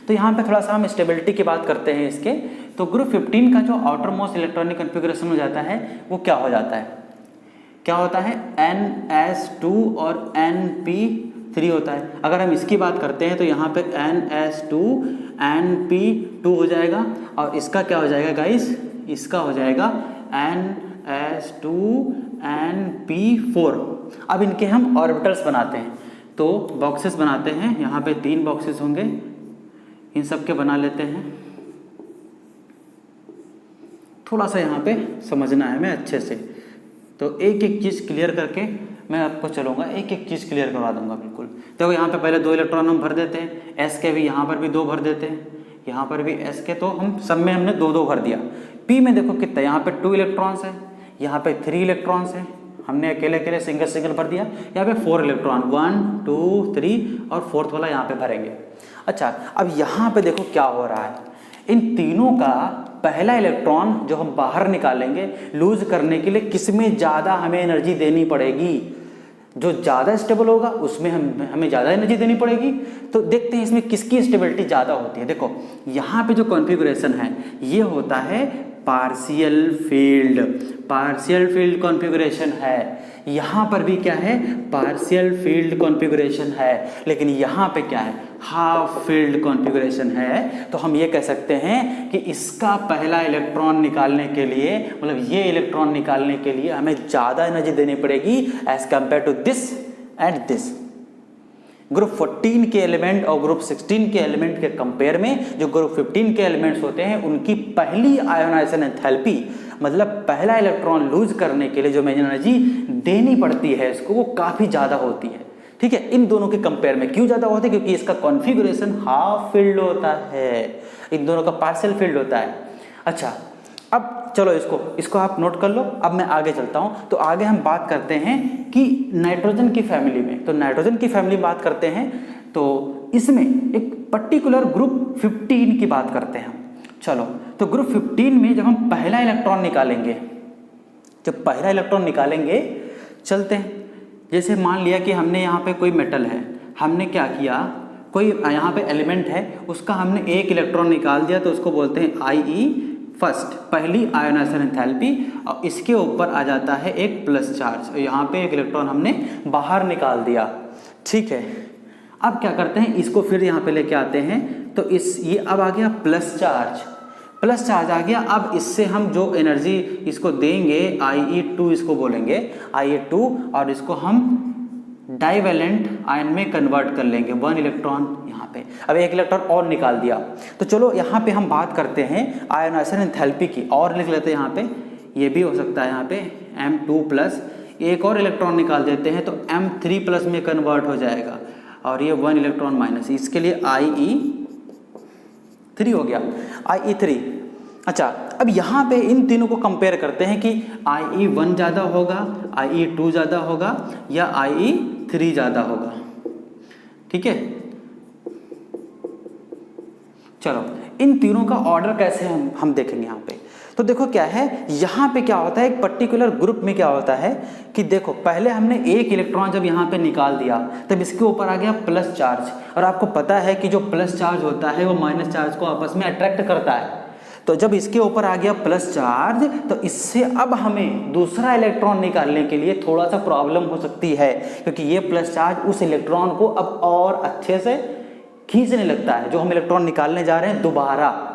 तो यहाँ पे थोड़ा सा हम स्टेबिलिटी की बात करते हैं इसके। तो ग्रुप 15 का जो आउटर मोस्ट इलेक्ट्रॉनिक कन्फिग्रेशन हो जाता है वो क्या हो जाता है? क्या होता है? NS2 और NP3 होता है। अगर हम इसकी बात करते हैं तो यहाँ पे NS2 NP2 हो जाएगा, और इसका क्या हो जाएगा गाइस? इसका हो जाएगा NS2 NP4। अब इनके हम ऑर्बिटल्स बनाते हैं, तो बॉक्सेस बनाते हैं। यहाँ पे 3 बॉक्सेस होंगे, इन सब के बना लेते हैं। थोड़ा सा यहाँ पे समझना है हमें अच्छे से, तो एक एक चीज़ क्लियर करके मैं आपको चलूँगा, एक एक चीज़ क्लियर करवा दूंगा बिल्कुल। देखो यहाँ पे पहले 2 इलेक्ट्रॉन हम भर देते हैं, S के भी यहाँ पर भी 2 भर देते हैं, यहाँ पर भी S के, तो हम सब में हमने 2 भर दिया। P में देखो कितना, यहाँ पे 2 इलेक्ट्रॉन्स है, यहाँ पे 3 इलेक्ट्रॉन्स है, हमने अकेले अकेले सिंगल भर दिया। यहाँ पे 4 इलेक्ट्रॉन 1 2 3 और 4th वाला यहाँ पे भरेंगे। अच्छा, अब यहाँ पे देखो क्या हो रहा है, इन तीनों का पहला इलेक्ट्रॉन जो हम बाहर निकालेंगे लूज करने के लिए किसमें ज़्यादा हमें एनर्जी देनी पड़ेगी? जो ज़्यादा स्टेबल होगा उसमें हमें ज़्यादा एनर्जी देनी पड़ेगी। तो देखते हैं इसमें किसकी स्टेबिलिटी ज़्यादा होती है। देखो यहाँ पे जो कॉन्फ़िगरेशन है ये होता है पार्शियल फील्ड कॉन्फ़िगरेशन है। यहाँ पर भी क्या है? पार्शियल फील्ड कॉन्फ़िगरेशन है, लेकिन यहाँ पे क्या है? हाफ फील्ड कॉन्फ़िगरेशन है। तो हम ये कह सकते हैं कि इसका पहला इलेक्ट्रॉन निकालने के लिए, मतलब ये इलेक्ट्रॉन निकालने के लिए हमें ज़्यादा एनर्जी देनी पड़ेगी as compare to this and this. Group 14 के एलिमेंट और ग्रुप 16 के एलिमेंट के कंपेयर में जो ग्रुप 15 के एलिमेंट्स होते हैं उनकी पहली आयोनाइजेशन एंथैल्पी, मतलब पहला इलेक्ट्रॉन लूज करने के लिए जो एनर्जी देनी पड़ती है इसको, वो काफ़ी ज़्यादा होती है। ठीक है, इन दोनों के कंपेयर में क्यों ज़्यादा होती है? क्योंकि इसका कॉन्फ़िगरेशन हाफ फील्ड होता है, इन दोनों का पार्शियल फील्ड होता है। अच्छा, अब चलो इसको आप नोट कर लो। अब मैं आगे चलता हूँ। तो आगे हम बात करते हैं कि नाइट्रोजन की फैमिली में, तो नाइट्रोजन की फैमिली में बात करते हैं, तो इसमें एक पर्टिकुलर ग्रुप 15 की बात करते हैं। चलो, तो ग्रुप 15 में जब हम पहला इलेक्ट्रॉन निकालेंगे, चलते हैं। जैसे मान लिया कि हमने यहाँ पे कोई मेटल है, हमने क्या किया, कोई यहाँ पे एलिमेंट है, उसका हमने एक इलेक्ट्रॉन निकाल दिया, तो उसको बोलते हैं IE फर्स्ट, पहली आयोनाइजेशन एंथैल्पी, और इसके ऊपर आ जाता है एक प्लस चार्ज। यहाँ पे एक इलेक्ट्रॉन हमने बाहर निकाल दिया। ठीक है, अब क्या करते हैं, इसको फिर यहाँ पे लेके आते हैं, तो ये अब आ गया प्लस चार्ज आ गया। अब इससे हम जो एनर्जी इसको देंगे IE2 इसको बोलेंगे IE2, और इसको हम डाइवेलेंट आयन में कन्वर्ट कर लेंगे, 1 इलेक्ट्रॉन यहाँ पे। अब एक इलेक्ट्रॉन और निकाल दिया। तो चलो यहाँ पे हम बात करते हैं आयोनाइजेशन एंथैल्पी की, और लिख लेते हैं यहाँ पे, ये भी हो सकता है यहाँ पे M2+, एक और इलेक्ट्रॉन निकाल देते हैं तो M3+ में कन्वर्ट हो जाएगा, और ये 1 इलेक्ट्रॉन माइनस, इसके लिए IE3 हो गया, IE3। अच्छा, अब यहाँ पे इन तीनों को कंपेयर करते हैं कि IE1 ज़्यादा होगा, IE2 ज़्यादा होगा, या IE3 ज़्यादा होगा। ठीक है, चलो इन तीनों का ऑर्डर कैसे हम देखेंगे यहाँ पे। तो देखो क्या है, यहाँ पे क्या होता है, एक पर्टिकुलर ग्रुप में क्या होता है कि देखो पहले हमने एक इलेक्ट्रॉन जब यहाँ पे निकाल दिया तब इसके ऊपर आ गया प्लस चार्ज, और आपको पता है कि जो प्लस चार्ज होता है वो माइनस चार्ज को आपस में अट्रैक्ट करता है। तो जब इसके ऊपर आ गया प्लस चार्ज, तो इससे अब हमें दूसरा इलेक्ट्रॉन निकालने के लिए थोड़ा सा प्रॉब्लम हो सकती है, क्योंकि ये प्लस चार्ज उस इलेक्ट्रॉन को अब और अच्छे से खींचने लगता है, जो हम इलेक्ट्रॉन निकालने जा रहे हैं दोबारा।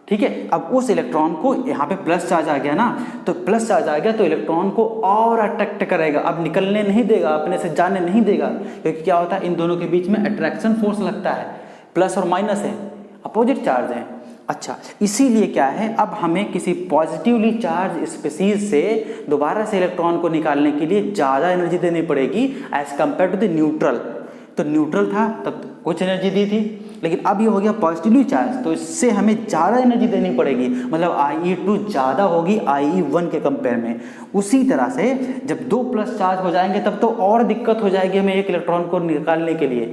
ठीक है, अब उस इलेक्ट्रॉन को यहाँ पे प्लस चार्ज आ गया ना, तो प्लस चार्ज आ गया तो इलेक्ट्रॉन को और अट्रैक्ट करेगा, अब निकलने नहीं देगा, अपने से जाने नहीं देगा, क्योंकि क्या होता है इन दोनों के बीच में अट्रैक्शन फोर्स लगता है, प्लस और माइनस है, अपोजिट चार्ज है। अच्छा, इसीलिए क्या है, अब हमें किसी पॉजिटिवली चार्ज स्पीसीज से दोबारा से इलेक्ट्रॉन को निकालने के लिए ज़्यादा एनर्जी देनी पड़ेगी as compare to the neutral. तो न्यूट्रल था तब कुछ एनर्जी दी थी, लेकिन अब ये हो गया पॉजिटिवली चार्ज, तो इससे हमें ज़्यादा एनर्जी देनी पड़ेगी, मतलब IE2 ज़्यादा होगी IE1 के कंपेयर में। उसी तरह से जब 2 प्लस चार्ज हो जाएंगे तब तो और दिक्कत हो जाएगी हमें एक इलेक्ट्रॉन को निकालने के लिए,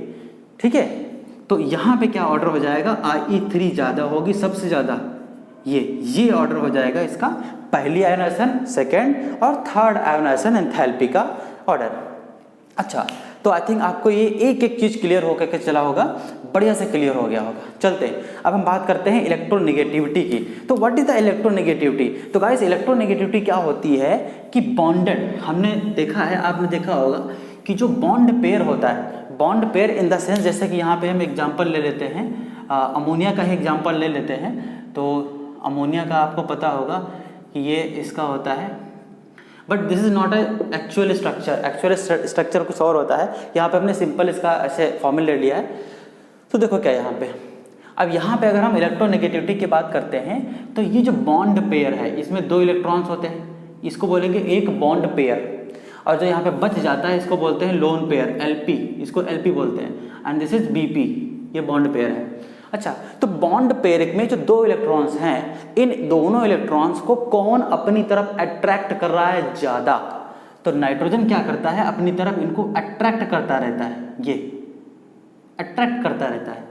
ठीक है। तो यहाँ पे क्या ऑर्डर हो जाएगा, IE3 ज़्यादा होगी सबसे ज़्यादा, ये ऑर्डर हो जाएगा इसका, पहली आयोनाइजेशन, सेकेंड और थर्ड आयोनाइजेशन एंथैल्पी का ऑर्डर। अच्छा, तो आई थिंक आपको ये एक एक चीज़ क्लियर होकर के चला होगा, बढ़िया से क्लियर हो गया होगा। चलते हैं अब हम बात करते हैं इलेक्ट्रोनेगेटिविटी की। तो व्हाट इज द इलेक्ट्रोनेगेटिविटी? तो गाइस इलेक्ट्रोनेगेटिविटी क्या होती है कि बॉन्डेड, हमने देखा है, आपने देखा होगा कि जो बॉन्ड पेयर होता है, bond pair in the sense, जैसे कि यहाँ पे हम एग्जांपल ले लेते हैं, अमोनिया का ही एग्जांपल ले लेते हैं। तो अमोनिया का आपको पता होगा कि ये इसका होता है, but this is not actual structure, actual structure कुछ और होता है। यहाँ पे हमने सिंपल इसका ऐसे फॉर्मूला ले लिया है। तो देखो क्या यहाँ पे, अब यहाँ पे अगर हम इलेक्ट्रोनेगेटिविटी की बात करते हैं तो ये जो बॉन्ड पेयर है इसमें 2 इलेक्ट्रॉन्स होते हैं, इसको बोलेंगे एक बॉन्ड पेयर, और जो यहाँ पे बच जाता है इसको बोलते हैं लोन पेयर, LP, इसको LP बोलते हैं, एंड दिस इज BP, ये बॉन्ड पेयर है। अच्छा, तो बॉन्ड पेयर में जो 2 इलेक्ट्रॉन्स हैं, इन दोनों इलेक्ट्रॉन्स को कौन अपनी तरफ अट्रैक्ट कर रहा है ज़्यादा? तो नाइट्रोजन क्या करता है, अपनी तरफ इनको अट्रैक्ट करता रहता है, ये अट्रैक्ट करता रहता है।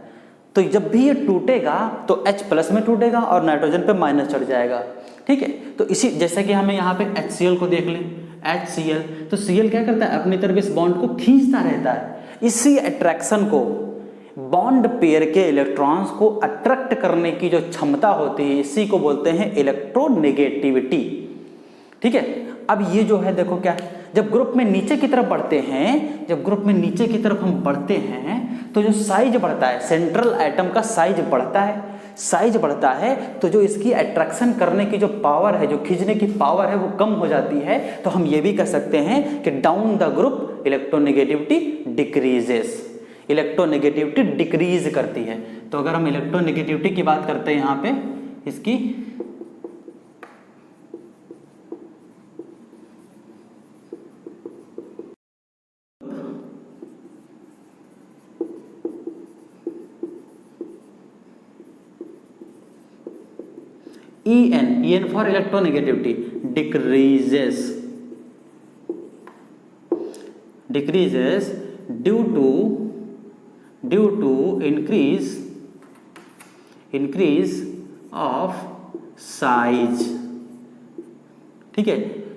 तो जब भी ये टूटेगा तो H+ में टूटेगा और नाइट्रोजन पे माइनस चढ़ जाएगा, ठीक है। तो इसी जैसे कि हमें यहाँ पे HCl को देख लें, HCl, तो Cl क्या करता है, अपनी तरफ इस बॉन्ड को खींचता रहता है। इसी अट्रैक्शन को, बॉन्ड पेयर के इलेक्ट्रॉन्स को अट्रैक्ट करने की जो क्षमता होती है, इसी को बोलते हैं इलेक्ट्रोनेगेटिविटी, ठीक है। अब ये जो है देखो क्या, जब ग्रुप में नीचे की तरफ बढ़ते हैं, जब ग्रुप में नीचे की तरफ हम बढ़ते हैं तो जो साइज बढ़ता है, सेंट्रल एटम का साइज बढ़ता है, साइज बढ़ता है तो जो इसकी अट्रैक्शन करने की जो पावर है, जो खींचने की पावर है, वो कम हो जाती है। तो हम ये भी कह सकते हैं कि down the group electronegativity decreases, electronegativity decrease करती है। तो अगर हम इलेक्ट्रोनेगेटिविटी की बात करते हैं यहाँ पे इसकी, EN for electronegativity, decreases due to increase of size, ठीक है,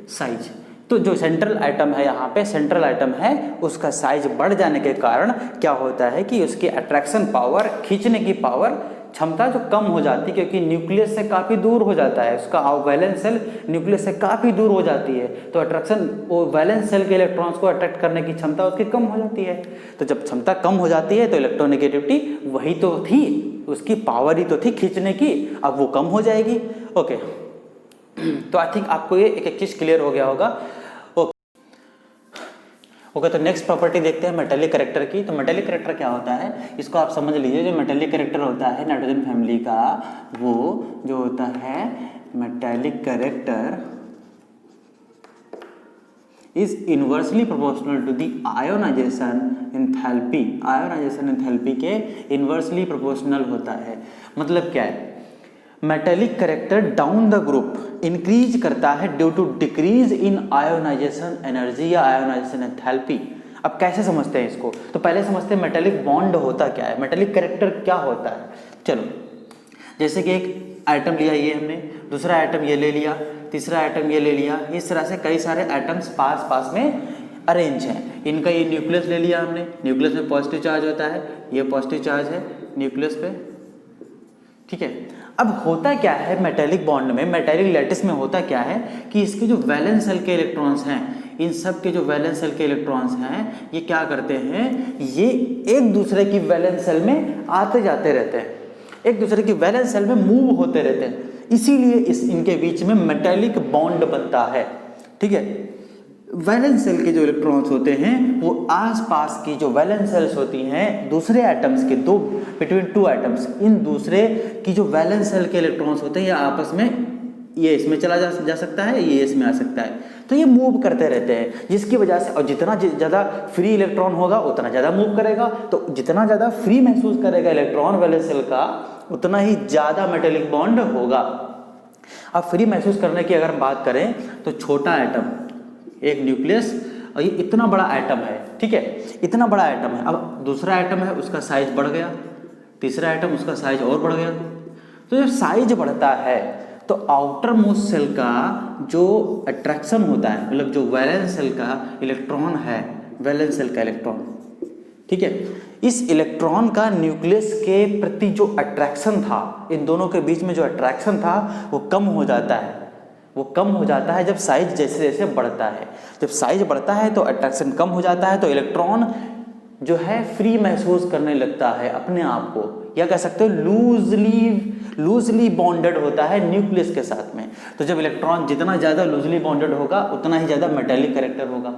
साइज। तो जो सेंट्रल आइटम है, यहाँ पे सेंट्रल आइटम है, उसका साइज बढ़ जाने के कारण क्या होता है कि उसकी अट्रैक्शन पावर, खींचने की पावर क्षमता जो कम हो जाती है, क्योंकि न्यूक्लियस से काफ़ी दूर हो जाता है, उसका वैलेंस सेल न्यूक्लियस से काफ़ी दूर हो जाती है, तो अट्रैक्शन, वो वैलेंस सेल के इलेक्ट्रॉन्स को अट्रैक्ट करने की क्षमता उसकी कम हो जाती है। तो जब क्षमता कम हो जाती है तो इलेक्ट्रोनेगेटिविटी वही तो थी, उसकी पावर ही तो थी खींचने की, अब वो कम हो जाएगी। ओके, तो आई थिंक आपको ये एक एक चीज़ क्लियर हो गया होगा। ओके, तो नेक्स्ट प्रॉपर्टी देखते हैं मेटेलिक कैरेक्टर की। तो मेटेलिक कैरेक्टर क्या होता है, इसको आप समझ लीजिए। जो मेटेलिक कैरेक्टर होता है नाइट्रोजन फैमिली का, वो जो होता है metallic character is inversely proportional to the ionisation enthalpy, ionisation enthalpy के इनवर्सली प्रोपोर्शनल होता है। मतलब क्या है, metallic character down the group increase करता है due to decrease in ionisation energy या आयोनाइजेशन एंथैल्पी। अब कैसे समझते हैं इसको, तो पहले समझते हैं मेटेलिक बॉन्ड होता क्या है, मेटेलिक कैरेक्टर क्या होता है। चलो, जैसे कि एक आइटम लिया ये हमने, दूसरा आइटम ये ले लिया, तीसरा आइटम ये ले लिया, इस तरह से कई सारे आइटम्स पास पास में अरेंज हैं। इनका ये न्यूक्लियस ले लिया हमने, न्यूक्लियस में पॉजिटिव चार्ज होता है, ये पॉजिटिव चार्ज है न्यूक्लियस पे, ठीक है। अब होता क्या है मेटेलिक बॉन्ड में, मेटेलिक लैटिस में होता क्या है कि इसके जो वैलेंस सेल के इलेक्ट्रॉन्स हैं, इन सब के जो वैलेंस सेल के इलेक्ट्रॉन्स हैं, ये क्या करते हैं, ये एक दूसरे की वैलेंस सेल में आते जाते रहते हैं, एक दूसरे की वैलेंस सेल में मूव होते रहते हैं, इसीलिए इनके बीच में मेटेलिक बॉन्ड बनता है, ठीक है। वैलेंस सेल के जो इलेक्ट्रॉन्स होते हैं वो आसपास की जो वैलेंस सेल्स होती हैं दूसरे एटम्स के, दो बिटवीन टू एटम्स, इन दूसरे की जो वैलेंस सेल के इलेक्ट्रॉन्स होते हैं ये आपस में, ये इसमें चला जा सकता है, ये इसमें आ सकता है, तो ये मूव करते रहते हैं, जिसकी वजह से, और जितना ज़्यादा फ्री इलेक्ट्रॉन होगा उतना ज़्यादा मूव करेगा, तो जितना ज़्यादा फ्री महसूस करेगा इलेक्ट्रॉन वैलेंस सेल का उतना ही ज़्यादा मेटेलिक बॉन्ड होगा। अब फ्री महसूस करने की अगर हम बात करें तो छोटा एटम, एक न्यूक्लियस, और ये इतना बड़ा एटम है, ठीक है, इतना बड़ा एटम है, अब दूसरा एटम है उसका साइज बढ़ गया, तीसरा एटम उसका साइज और बढ़ गया, तो जब साइज बढ़ता है तो आउटर मोस्ट सेल का जो अट्रैक्शन होता है, मतलब जो वैलेंस सेल का इलेक्ट्रॉन है, वैलेंस सेल का इलेक्ट्रॉन, ठीक है, इस इलेक्ट्रॉन का न्यूक्लियस के प्रति जो अट्रैक्शन था, इन दोनों के बीच में जो अट्रैक्शन था वो कम हो जाता है, वो कम हो जाता है जब साइज जैसे जैसे बढ़ता है। जब साइज बढ़ता है तो अट्रैक्शन कम हो जाता है, तो इलेक्ट्रॉन जो है फ्री महसूस करने लगता है अपने आप को, या कह सकते हो लूजली बॉन्डेड होता है न्यूक्लियस के साथ में। तो जब इलेक्ट्रॉन जितना ज़्यादा लूजली बॉन्डेड होगा उतना ही ज़्यादा मेटेलिक कैरेक्टर होगा।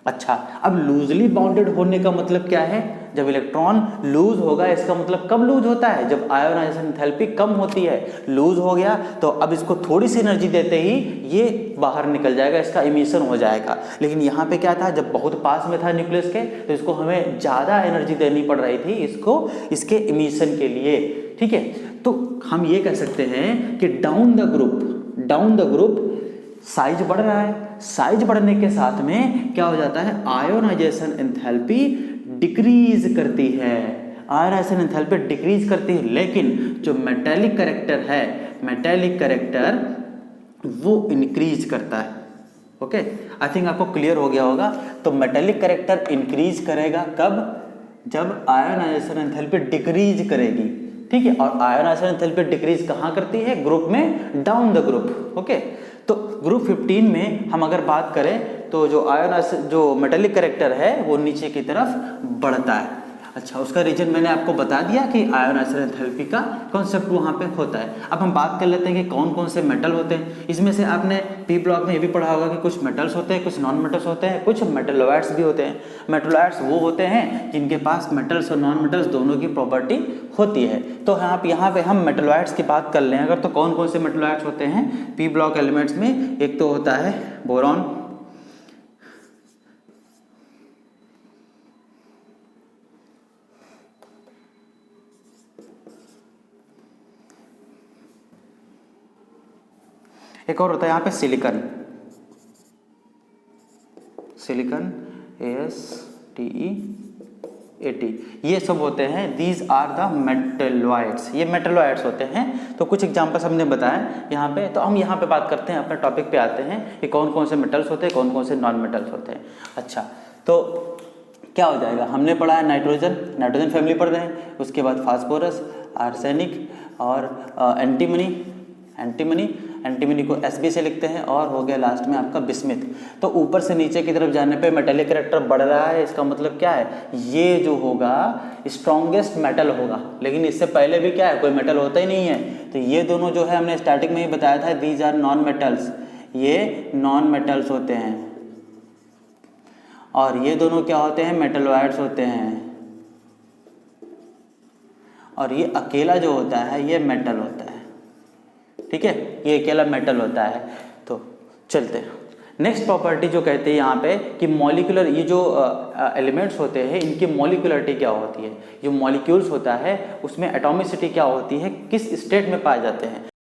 अच्छा, अब लूजली बॉन्डेड होने का मतलब क्या है? जब इलेक्ट्रॉन लूज होगा, इसका मतलब कब लूज होता है? जब आयोनाइजेशन एंथैल्पी कम होती है। लूज हो गया तो अब इसको थोड़ी सी एनर्जी देते ही ये बाहर निकल जाएगा, इसका इमिशन हो जाएगा। लेकिन यहाँ पे क्या था, जब बहुत पास में था न्यूक्लियस के, तो इसको हमें ज़्यादा एनर्जी देनी पड़ रही थी इसको, इसके इमिशन के लिए, ठीक है। तो हम ये कह सकते हैं कि डाउन द ग्रुप साइज बढ़ रहा है। साइज बढ़ने के साथ में क्या हो जाता है, आयोनाइजेशन एंथैल्पी डिक्रीज करती है, आयोनाइजेशन एंथैल्पी डिक्रीज करती है। लेकिन जो मेटेलिक कैरेक्टर है, मेटेलिक कैरेक्टर वो इंक्रीज करता है। ओके, आई थिंक आपको क्लियर हो गया होगा। तो मेटेलिक कैरेक्टर इंक्रीज करेगा कब? जब आयोनाइजेशन एंथैल्पी डिक्रीज करेगी, ठीक है। और आयोनाइजेशन एंथैल्पी डिक्रीज कहाँ करती है? ग्रुप में, डाउन द ग्रुप। ओके, तो ग्रुप 15 में हम अगर बात करें तो जो मेटेलिक कैरेक्टर है वो नीचे की तरफ बढ़ता है। अच्छा, उसका रीजन मैंने आपको बता दिया कि आयोनाइजेशन एंथैल्पी का कॉन्सेप्ट वहाँ पे होता है। अब हम बात कर लेते हैं कि कौन कौन से मेटल होते हैं। इसमें से आपने पी ब्लॉक में ये भी पढ़ा होगा कि कुछ मेटल्स होते हैं, कुछ नॉन मेटल्स होते हैं, कुछ मेटलोइड्स भी होते हैं। मेटलोइड्स वो होते हैं जिनके पास मेटल्स और नॉन मेटल्स दोनों की प्रॉपर्टी होती है। तो यहाँ पे हम मेटलोइड्स की बात कर लें अगर, तो कौन कौन से मेटलोइड्स होते हैं पी ब्लॉक एलिमेंट्स में? एक तो होता है बोरॉन, एक और होता है यहाँ पे सिलिकॉन, AsTeAt, ये सब होते हैं। दीज आर द मेटलोइड्स, ये मेटलोइड्स होते हैं। तो कुछ एग्जांपल्स हमने बताया यहाँ पे। तो हम यहाँ पे बात करते हैं, अपने टॉपिक पे आते हैं कि कौन कौन से मेटल्स होते हैं, कौन कौन से नॉन मेटल्स होते हैं। अच्छा, तो क्या हो जाएगा, हमने पढ़ा है नाइट्रोजन फैमिली पढ़ रहे हैं, उसके बाद फास्फोरस, आर्सेनिक और एंटीमनी को Sb से लिखते हैं, और हो गया लास्ट में आपका बिस्मिथ। तो ऊपर से नीचे की तरफ जाने पे मेटेलिक कैरेक्टर बढ़ रहा है, इसका मतलब क्या है, ये जो होगा स्ट्रॉन्गेस्ट मेटल होगा। लेकिन इससे पहले भी क्या है, कोई मेटल होता ही नहीं है। तो ये दोनों जो है हमने स्टार्टिंग में ही बताया था, दीज आर नॉन मेटल्स, ये नॉन मेटल्स होते हैं। और ये दोनों क्या होते हैं, मेटलोइड्स होते हैं। और ये अकेला जो होता है ये मेटल होता है, ठीक है, ये अकेला मेटल होता है। तो चलते हैं नेक्स्ट प्रॉपर्टी जो कहते हैं यहाँ पे कि मॉलिक्यूलर, ये जो एलिमेंट्स होते हैं इनकी मॉलिक्यूलरिटी क्या होती है, जो मॉलिक्यूल्स होता है उसमें एटॉमिसिटी क्या होती है, किस स्टेट में पाए जाते हैं।